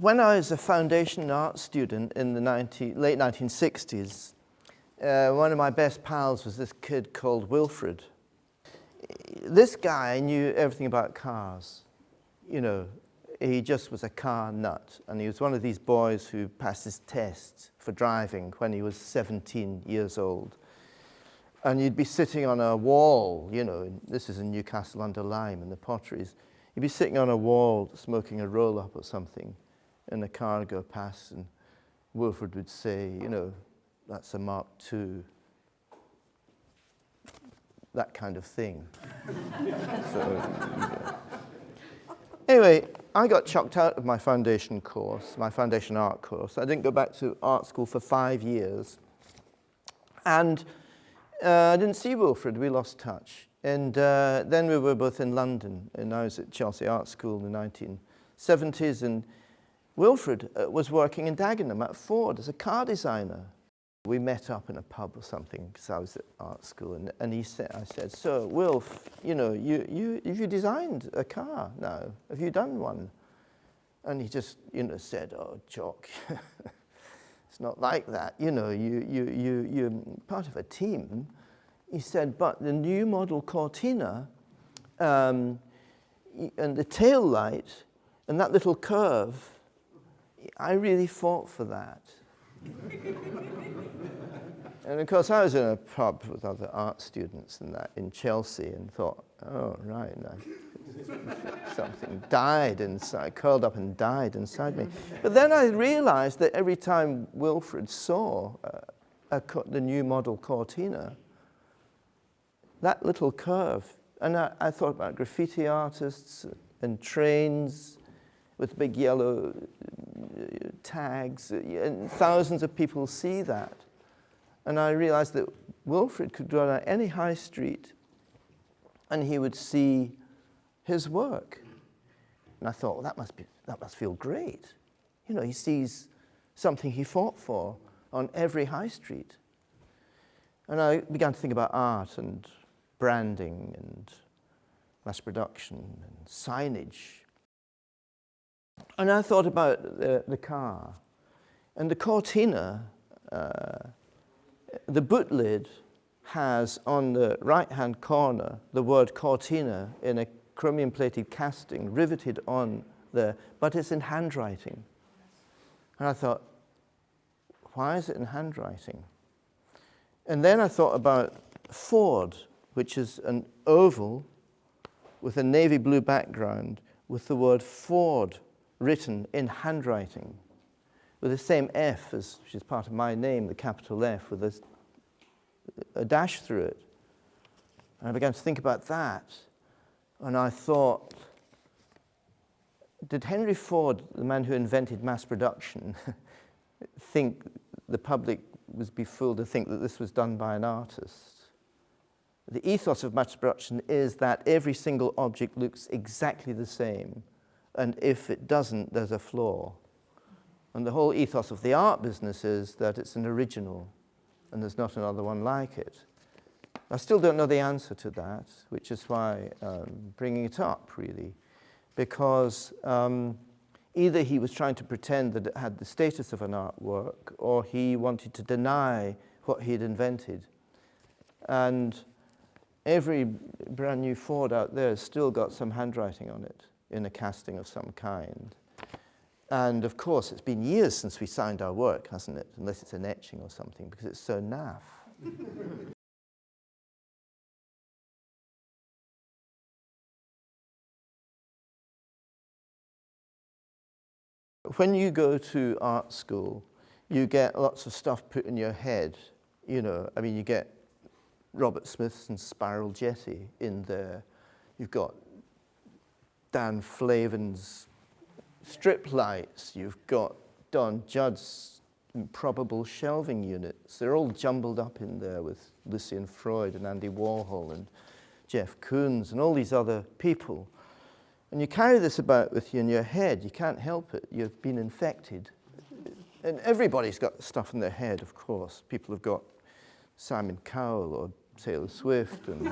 When I was a foundation art student in the late 1960s, one of my best pals was this kid called Wilfred. This guy knew everything about cars. You know, he just was a car nut. And he was one of these boys who passed his test for driving when he was 17 years old. And you'd be sitting on a wall, you know, this is in Newcastle under Lyme in the Potteries. You'd be sitting on a wall smoking a roll-up or something, and a car would go past, and Wilfred would say, you know, that's a Mark II. That kind of thing. Yeah. Anyway, I got chucked out of my foundation course, my foundation art course. I didn't go back to art school for 5 years. And I didn't see Wilfred, we lost touch. And then we were both in London, and I was at Chelsea Art School in the 1970s, and Wilfred was working in Dagenham at Ford as a car designer. We met up in a pub or something, because I was at art school, and I said, so Wilf, you know, you designed a car now, have you done one? And he just, you know, said, oh, Jock, it's not like that, you know, you're part of a team. He said, but the new model Cortina and the tail light and that little curve, I really fought for that. And of course, I was in a pub with other art students and that in Chelsea and thought, oh, right, no. Something died inside, curled up and died inside me. But then I realized that every time Wilfred saw the new model Cortina, that little curve, and I thought about graffiti artists and trains with big yellow tags, and thousands of people see that. And I realized that Wilfred could go down any high street and he would see his work. And I thought, well, that must feel great. You know, he sees something he fought for on every high street. And I began to think about art and branding and mass production and signage. And I thought about the car. And the Cortina, the boot lid has on the right-hand corner the word Cortina in a chromium-plated casting riveted on there, but it's in handwriting. And I thought, why is it in handwriting? And then I thought about Ford, which is an oval with a navy blue background with the word Ford written in handwriting with the same F as, which is part of my name, the capital F, with a dash through it. And I began to think about that, and I thought, did Henry Ford, the man who invented mass production, think the public would be fooled to think that this was done by an artist? The ethos of mass production is that every single object looks exactly the same, and if it doesn't, there's a flaw. And the whole ethos of the art business is that it's an original, and there's not another one like it. I still don't know the answer to that, which is why I'm bringing it up, really, because Either he was trying to pretend that it had the status of an artwork, or he wanted to deny what he'd invented. And every brand new Ford out there has still got some handwriting on it in a casting of some kind. And of course, it's been years since we signed our work, hasn't it? Unless it's an etching or something, because it's so naff. When you go to art school, you get lots of stuff put in your head. You know, I mean, you get Robert Smith's and Spiral Jetty in there. You've got Dan Flavin's strip lights. You've got Don Judd's improbable shelving units. They're all jumbled up in there with Lucian Freud and Andy Warhol and Jeff Koons and all these other people. And you carry this about with you in your head. You can't help it. You've been infected. And everybody's got stuff in their head, of course. People have got Simon Cowell or Taylor Swift and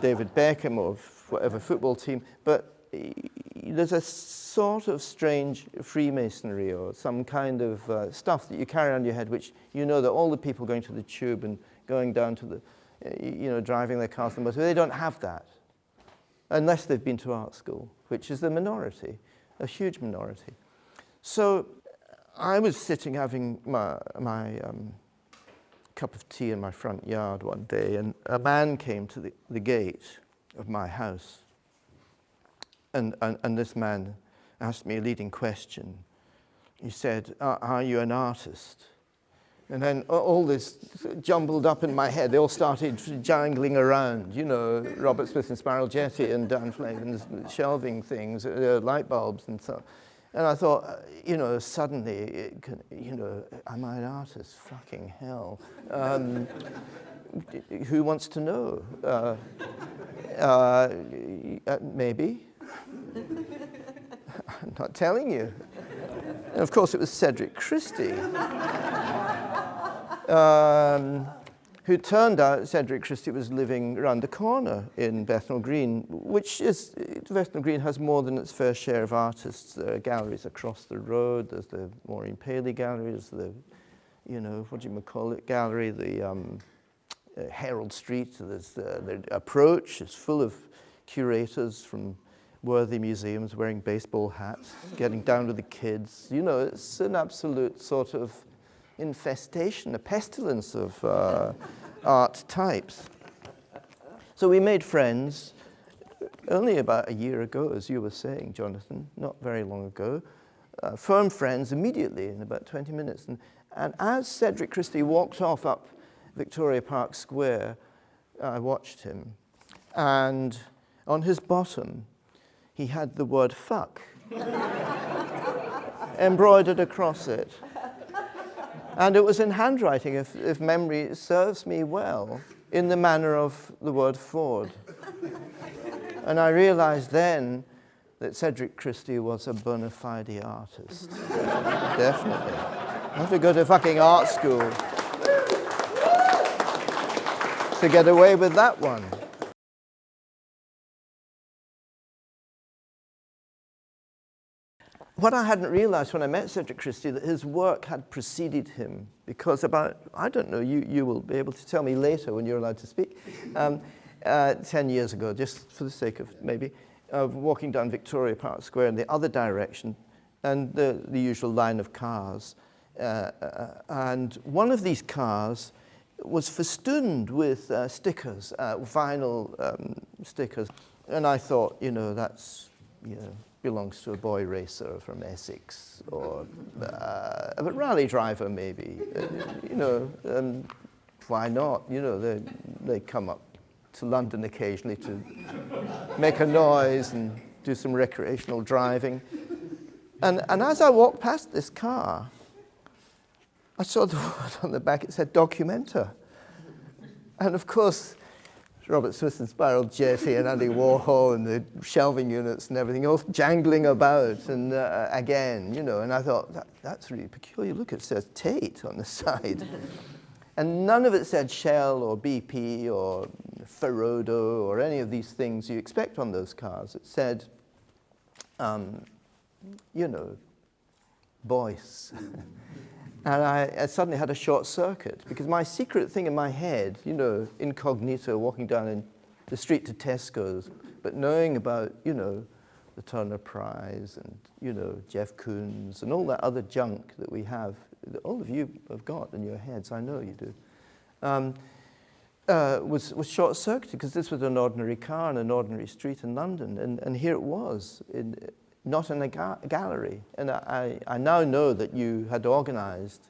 David Beckham or whatever football team. But there's a sort of strange Freemasonry or some kind of stuff that you carry on your head, which you know that all the people going to the tube and going down to the, driving their cars on the motorway, they don't have that. Unless they've been to art school, which is the minority, a huge minority. So I was sitting having my cup of tea in my front yard one day, and a man came to the gate of my house. And this man asked me a leading question. He said, "Are you an artist?" And then all this jumbled up in my head. They all started jangling around, Robert Smith and Spiral Jetty and Dan Flavin's shelving things, light bulbs and so on. And I thought, suddenly, am I an artist? Fucking hell. Who wants to know? Maybe. I'm not telling you. And of course, it was Cedric Christie. Who turned out Cedric Christie was living around the corner in Bethnal Green, Bethnal Green has more than its fair share of artists. There are galleries across the road. There's the Maureen Paley gallery, there's the, gallery, the Herald Street, there's the Approach. It's full of curators from worthy museums wearing baseball hats, getting down to the kids. It's an absolute sort of infestation, a pestilence of art types. So we made friends only about a year ago, as you were saying, Jonathan, not very long ago. Firm friends immediately in about 20 minutes. And as Cedric Christie walked off up Victoria Park Square, I watched him. And on his bottom, he had the word fuck embroidered across it. And it was in handwriting, if memory serves me well, in the manner of the word Ford. And I realized then that Cedric Christie was a bona fide artist. Definitely. I have to go to fucking art school to get away with that one. What I hadn't realized when I met Cedric Christie, that his work had preceded him, because about, I don't know, you will be able to tell me later when you're allowed to speak, 10 years ago, just for the sake of maybe, of walking down Victoria Park Square in the other direction, and the usual line of cars. And one of these cars was festooned with stickers, vinyl stickers. And I thought, that's, belongs to a boy racer from Essex, or a rally driver maybe. Why not? They come up to London occasionally to make a noise and do some recreational driving. And as I walked past this car, I saw the word on the back. It said Documenta. And of course, Robert Smith and Spiral Jetty and Andy Warhol and the shelving units and everything else jangling about, and again, and I thought, that's really peculiar. Look, it says Tate on the side. And none of it said Shell or BP or Ferodo or any of these things you expect on those cars. It said you know, voice. And I suddenly had a short circuit because my secret thing in my head, you know, incognito, walking down in the street to Tesco's, but knowing about, you know, the Turner Prize and, you know, Jeff Koons and all that other junk that we have, that all of you have got in your heads, I know you do, was short-circuited because this was an ordinary car on an ordinary street in London. And here it was, not in a gallery. And I now know that you had organized,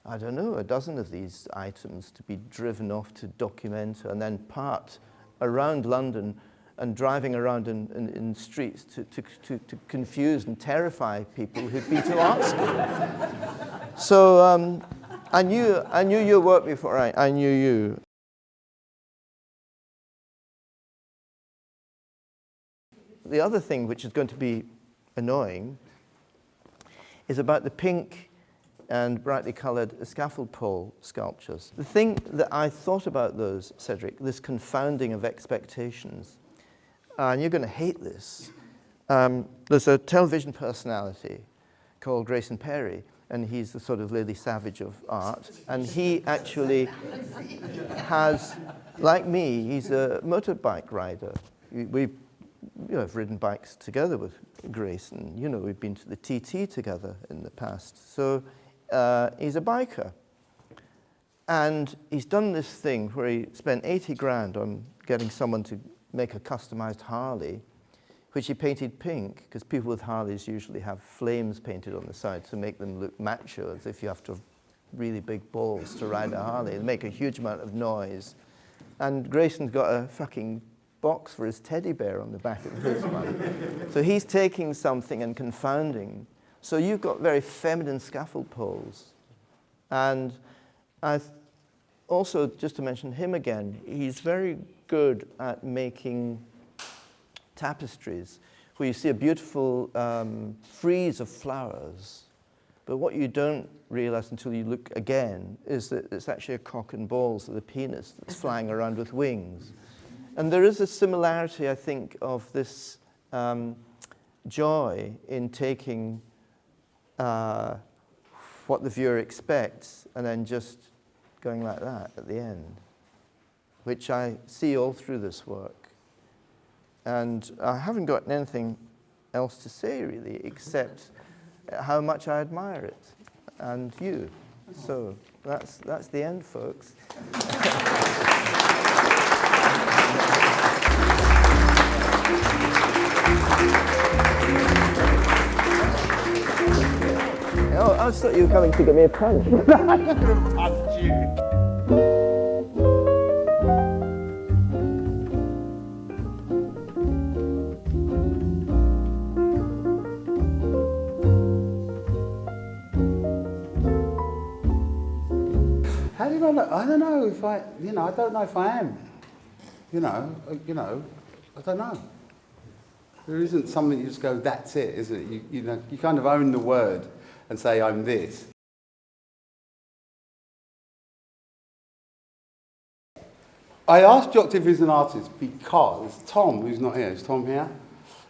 I don't know, a dozen of these items to be driven off to Documenta and then parked around London and driving around in streets to confuse and terrify people who'd been to art school. So I knew your work before I knew you. The other thing which is going to be annoying is about the pink and brightly coloured scaffold pole sculptures. The thing that I thought about those, Cedric, this confounding of expectations, and you're going to hate this. There's a television personality called Grayson Perry, and he's the sort of Lily Savage of art, and he actually has, like me, he's a motorbike rider. We have ridden bikes together with Grayson. You know, we've been to the TT together in the past. So he's a biker. And he's done this thing where he spent 80 grand on getting someone to make a customized Harley, which he painted pink, because people with Harleys usually have flames painted on the side to make them look macho, as if you have to have really big balls to ride a Harley and make a huge amount of noise. And Grayson's got a fucking box for his teddy bear on the back of his one. So he's taking something and confounding. So you've got very feminine scaffold poles. And also, just to mention him again, he's very good at making tapestries where you see a beautiful frieze of flowers. But what you don't realize until you look again is that it's actually a cock and balls of the penis that's flying around with wings. And there is a similarity, I think, of this joy in taking what the viewer expects and then just going like that at the end, which I see all through this work. And I haven't got anything else to say, really, except how much I admire it, and you. So that's the end, folks. Oh, I thought you were coming to give me a punch. I'm not going to punch you. How did I know? I don't know if I don't know if I am. I don't know. There isn't something you just go, that's it, is it? You kind of own the word and say, I'm this. I asked Jock if he's an artist because Tom, who's not here, is Tom here?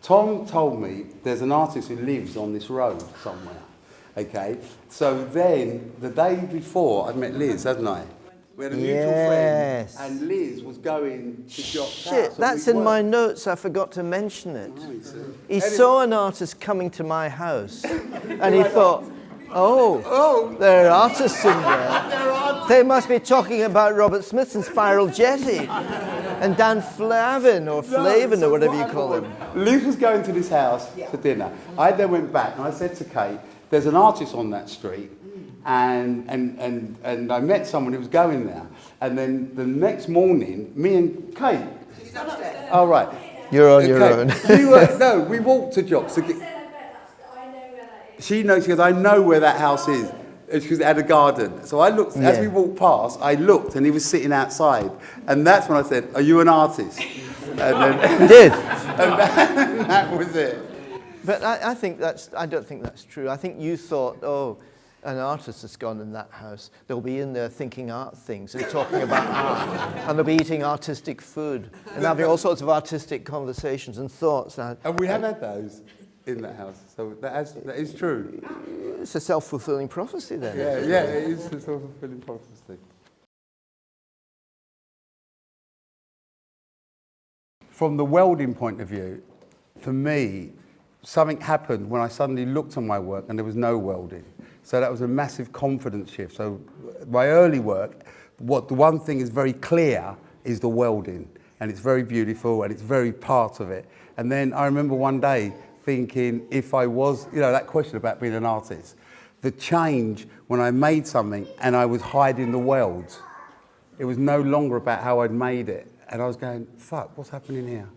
Tom told me there's an artist who lives on this road somewhere. Okay, so then the day before I'd met Liz, hadn't I? We had a mutual friend, and Liz was going to Jock's house. Shit, that's in my notes. I forgot to mention it. He saw an artist coming to my house, and he thought, oh, there are artists in there. They must be talking about Robert Smith's and Spiral Jetty, and Dan Flavin, or Flavin, or whatever you call him. Liz was going to this house for dinner. I then went back, and I said to Kate, there's an artist on that street, and I met someone who was going there. And then the next morning, me and Kate... She's upstairs. Oh, right. You're on your own. We walked to Jock's. She knows, she goes, I know where that house is. Because it had a garden. So I looked, as we walked past, I looked, and he was sitting outside. And that's when I said, are you an artist? And then, You did. and that was it. But I don't think that's true. I think you thought, oh, an artist has gone in that house. They'll be in there thinking art things and talking about art. And they'll be eating artistic food and having all sorts of artistic conversations and thoughts. And we have had those. in that house. So that is true. It's a self-fulfilling prophecy then. Yeah, it is a self-fulfilling prophecy. From the welding point of view, for me, something happened when I suddenly looked at my work and there was no welding. So that was a massive confidence shift. So my early work, the one thing is very clear is the welding, and it's very beautiful and it's very part of it. And then I remember one day thinking, if I was, that question about being an artist, the change when I made something and I was hiding the welds. It was no longer about how I'd made it. And I was going, fuck, what's happening here?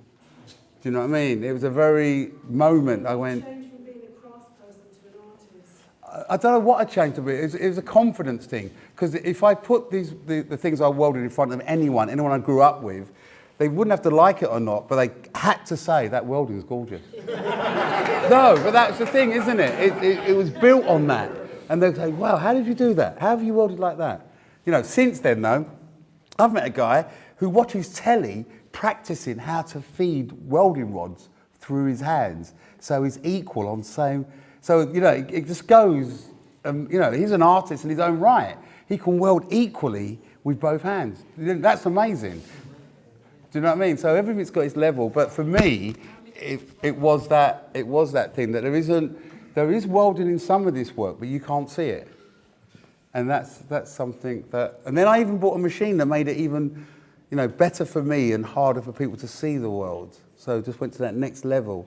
Do you know what I mean? It was a very moment I went... Change from being a craftsperson to an artist? I don't know what I changed to be. It was a confidence thing. Because if I put the things I welded in front of anyone I grew up with, they wouldn't have to like it or not, but they had to say, that welding's gorgeous. No, but that's the thing, isn't it? It was built on that. And they'd say, wow, how did you do that? How have you welded like that? Since then, though, I've met a guy who watches telly practicing how to feed welding rods through his hands. So he's equal on same. So, it just goes, he's an artist in his own right. He can weld equally with both hands. That's amazing. Do you know what I mean? So everything's got its level. But for me, it was that thing that there is welding in some of this work, but you can't see it. And that's something that, and then I even bought a machine that made it even, better for me and harder for people to see the world. So just went to that next level.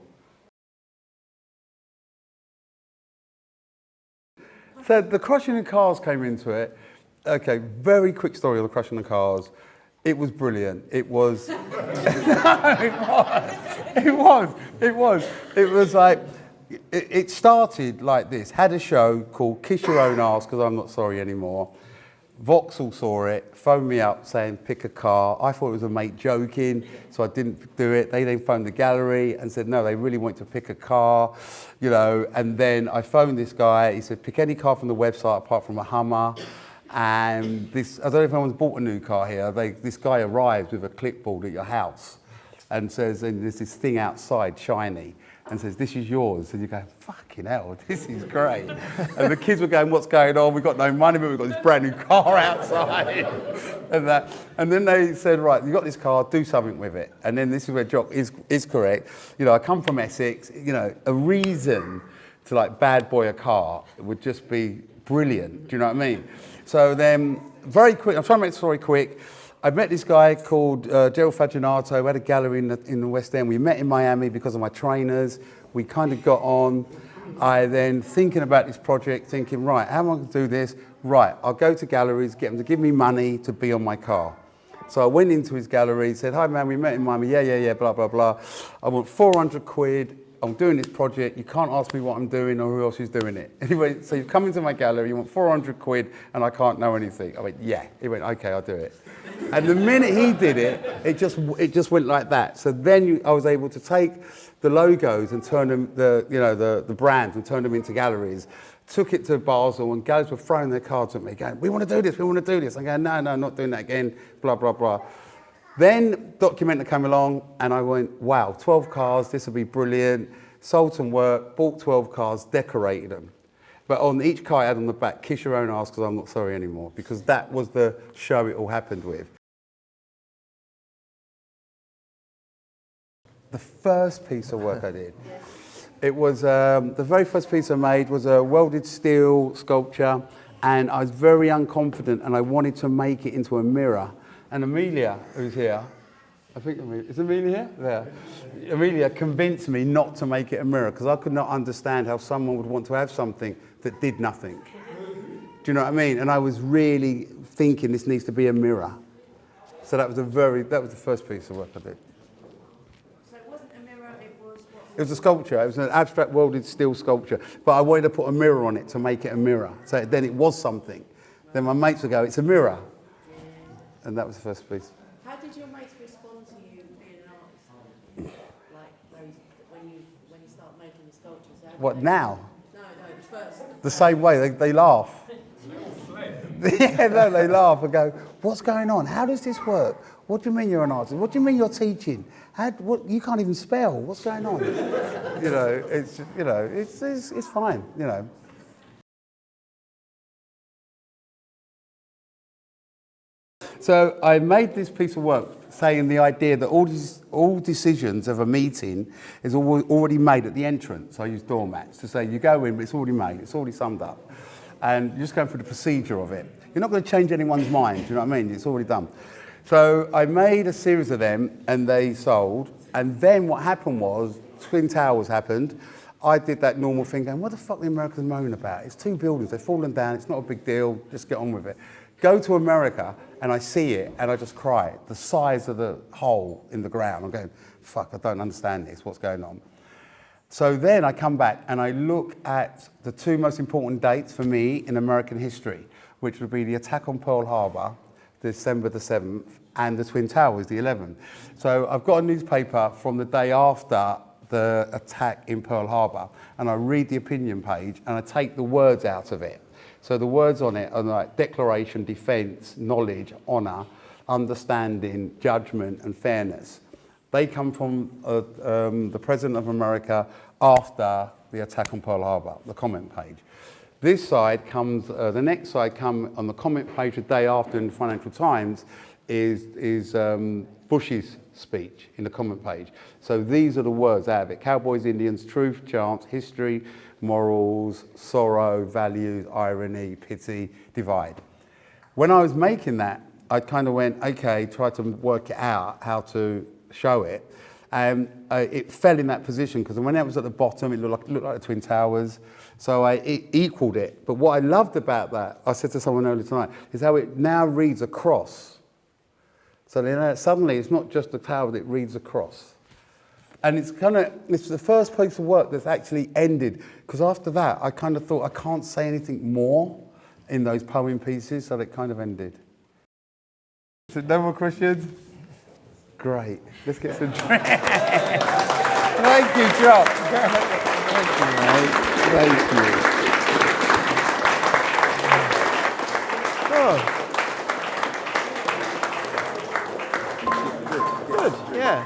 So the crushing the cars came into it. Okay, very quick story on the crushing the cars. It was brilliant. It was, it was like, it started like this. Had a show called Kiss Your Own Arse Because I'm Not Sorry Anymore. Vauxhall saw it, phoned me up saying, pick a car. I thought it was a mate joking, so I didn't do it. They then phoned the gallery and said, no, they really want to pick a car, and then I phoned this guy. He said, pick any car from the website apart from a Hummer. And this, I don't know if anyone's bought a new car here. This guy arrives with a clipboard at your house and says, and there's this thing outside, shiny, and says, this is yours. And you go, fucking hell, this is great. And the kids were going, what's going on? We've got no money, but we've got this brand new car outside. And then they said, right, you've got this car, do something with it. And then this is where Jock is correct. I come from Essex, a reason to bad boy a car would just be brilliant. Do you know what I mean? So then, very quick, I'm trying to make the story quick. I met this guy called Gerald Faginato, who had a gallery in the West End. We met in Miami because of my trainers. We kind of got on. I then, thinking about this project, thinking, right, how am I going to do this? Right, I'll go to galleries, get them to give me money to be on my car. So I went into his gallery, said, hi man, we met in Miami, yeah, blah, blah, blah. I want 400 quid. I'm doing this project, you can't ask me what I'm doing or who else is doing it. Anyway, so you've come into my gallery, you want 400 quid and I can't know anything. I went, yeah. He went, okay, I'll do it. And the minute he did it, it just went like that. So then I was able to take the logos and turn them, the brands and turn them into galleries. Took it to Basel and galleries were throwing their cards at me, going, we want to do this, we want to do this. I'm going, no, not doing that again, blah, blah, blah. Then Documenta came along and I went, wow, 12 cars, this will be brilliant. Sold some work, bought 12 cars, decorated them. But on each car I had on the back, Kiss Your Own Arse Because I'm Not Sorry Anymore, because that was the show it all happened with. The first piece of work I did, it was, the very first piece I made was a welded steel sculpture, and I was very unconfident and I wanted to make it into a mirror. And Amelia, who's here, I think is Amelia here? There. Amelia convinced me not to make it a mirror because I could not understand how someone would want to have something that did nothing. Do you know what I mean? And I was really thinking this needs to be a mirror. So that was the first piece of work I did. So it wasn't a mirror, it was what? It was a sculpture. It was an abstract welded steel sculpture. But I wanted to put a mirror on it to make it a mirror. So then it was something. Then my mates would go, it's a mirror. And that was the first piece. How did your mates respond to you being an artist? Like those, when you start making the sculptures? What, now? No, the first. The same way, they laugh. Yeah, no, they laugh and go, what's going on? How does this work? What do you mean you're an artist? What do you mean you're teaching? What, you can't even spell. What's going on? You know, it's fine, you know. So I made this piece of work saying the idea that all decisions of a meeting is already made at the entrance. I use doormats to say you go in, but it's already made, it's already summed up. And you're just going through the procedure of it. You're not going to change anyone's mind, do you know what I mean? It's already done. So I made a series of them and they sold. And then what happened was, Twin Towers happened. I did that normal thing going, what the fuck are the Americans moaning about? It's 2 buildings, they've fallen down, it's not a big deal, just get on with it. Go to America and I see it and I just cry. The size of the hole in the ground. I'm going, fuck, I don't understand this, what's going on? So then I come back and I look at the 2 most important dates for me in American history, which would be the attack on Pearl Harbor, December the 7th, and the Twin Towers, the 11th. So I've got a newspaper from the day after the attack in Pearl Harbor, and I read the opinion page and I take the words out of it. So the words on it are like declaration, defence, knowledge, honour, understanding, judgment and fairness. They come from the President of America after the attack on Pearl Harbor, the comment page. This side comes, the next side come on the comment page the day after in the Financial Times is Bush's speech in the comment page. So these are the words out of it: cowboys, Indians, truth, chance, history, morals, sorrow, values, irony, pity, divide. When I was making that, I kind of went, okay, tried to work it out, how to show it. And it fell in that position because when it was at the bottom, it looked like the Twin Towers. So it equaled it. But what I loved about that, I said to someone earlier tonight, is how it now reads across. So then, suddenly it's not just the tower that reads across. And it's the first piece of work that's actually ended, because after that, I kind of thought I can't say anything more in those poem pieces, so it kind of ended. So no more questions? Great. Let's get some drinks. Thank you, Jock. Thank you, mate. Thank you. Oh. Good, yeah.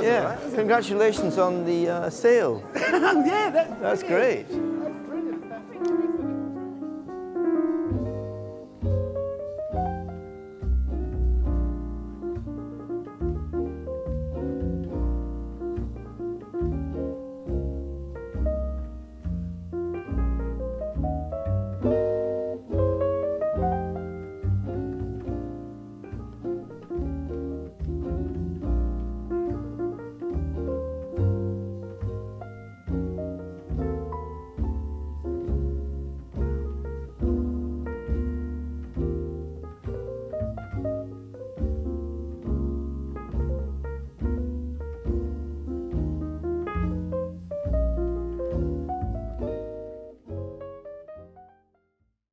Yeah. Congratulations on the sale. Yeah, That's great.